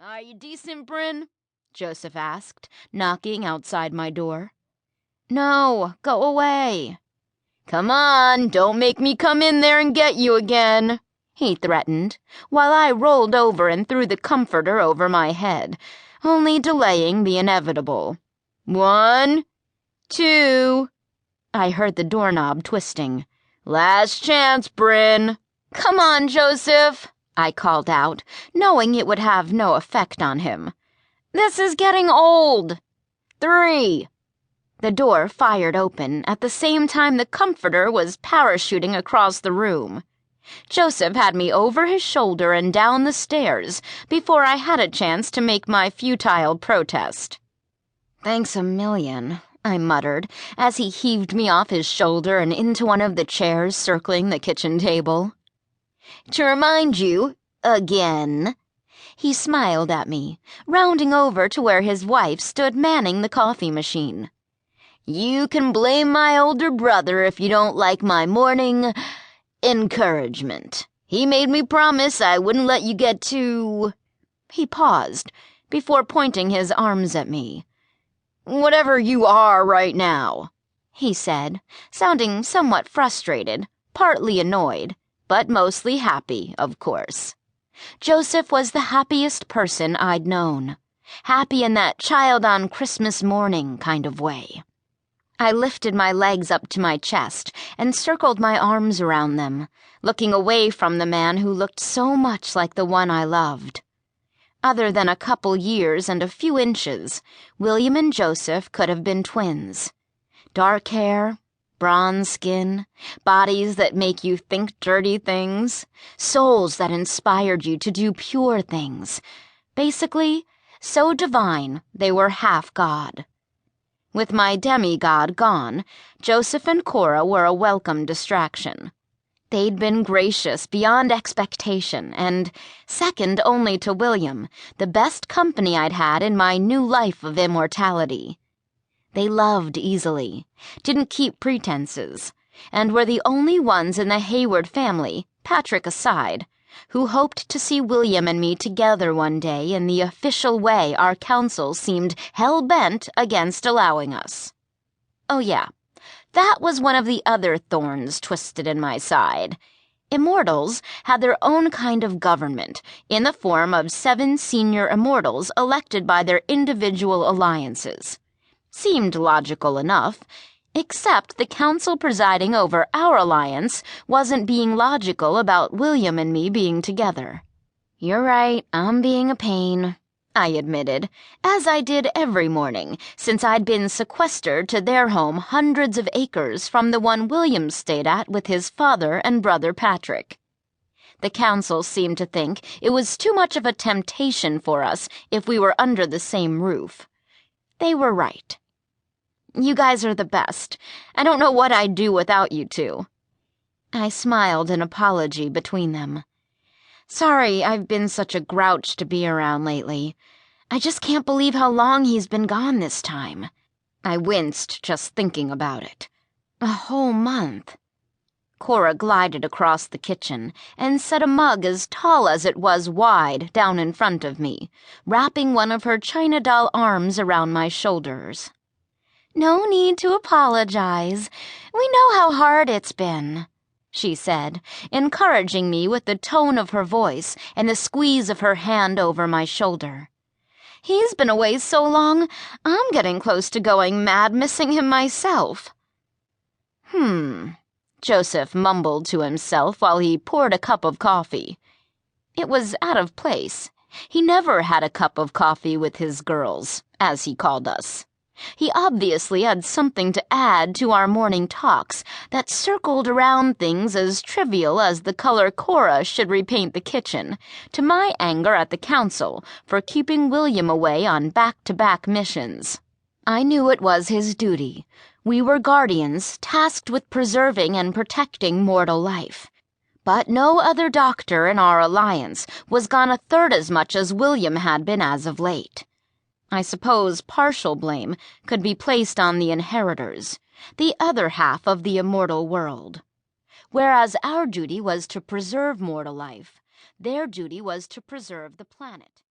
"Are you decent, Bryn?" Joseph asked, knocking outside my door. "No, go away." "Come on, don't make me come in there and get you again," he threatened, while I rolled over and threw the comforter over my head, only delaying the inevitable. 1, 2... I heard the doorknob twisting. "Last chance, Bryn." "Come on, Joseph," I called out, knowing it would have no effect on him. "This is getting old." 3. The door fired open at the same time the comforter was parachuting across the room. Joseph had me over his shoulder and down the stairs before I had a chance to make my futile protest. "Thanks a million," I muttered as he heaved me off his shoulder and into one of the chairs circling the kitchen table. "To remind you, again," he smiled at me, rounding over to where his wife stood manning the coffee machine. "You can blame my older brother if you don't like my morning encouragement. He made me promise I wouldn't let you get too..." He paused before pointing his arms at me. "Whatever you are right now," he said, sounding somewhat frustrated, partly annoyed, but mostly happy, of course. Joseph was the happiest person I'd known. Happy in that child on Christmas morning kind of way. I lifted my legs up to my chest and circled my arms around them, looking away from the man who looked so much like the one I loved. Other than a couple years and a few inches, William and Joseph could have been twins. Dark hair, bronze skin, bodies that make you think dirty things, souls that inspired you to do pure things. Basically, so divine they were half God. With my demigod gone, Joseph and Cora were a welcome distraction. They'd been gracious beyond expectation and, second only to William, the best company I'd had in my new life of immortality. They loved easily, didn't keep pretenses, and were the only ones in the Hayward family, Patrick aside, who hoped to see William and me together one day in the official way our council seemed hell-bent against allowing us. Oh yeah, that was one of the other thorns twisted in my side. Immortals had their own kind of government, in the form of 7 senior immortals elected by their individual alliances. Seemed logical enough, except the council presiding over our alliance wasn't being logical about William and me being together. "You're right, I'm being a pain," I admitted, as I did every morning since I'd been sequestered to their home hundreds of acres from the one William stayed at with his father and brother Patrick. The council seemed to think it was too much of a temptation for us if we were under the same roof. They were right. "You guys are the best. I don't know what I'd do without you two." I smiled an apology between them. "Sorry I've been such a grouch to be around lately. I just can't believe how long he's been gone this time." I winced just thinking about it. A whole month. Cora glided across the kitchen and set a mug as tall as it was wide down in front of me, wrapping one of her china doll arms around my shoulders. "No need to apologize. We know how hard it's been," she said, encouraging me with the tone of her voice and the squeeze of her hand over my shoulder. "He's been away so long, I'm getting close to going mad missing him myself." Joseph mumbled to himself while he poured a cup of coffee. It was out of place. He never had a cup of coffee with his girls, as he called us. He obviously had something to add to our morning talks that circled around things as trivial as the color Cora should repaint the kitchen, to my anger at the council for keeping William away on back-to-back missions. I knew it was his duty. We were guardians tasked with preserving and protecting mortal life. But no other doctor in our alliance was gone a third as much as William had been as of late. I suppose partial blame could be placed on the inheritors, the other half of the immortal world. Whereas our duty was to preserve mortal life, their duty was to preserve the planet.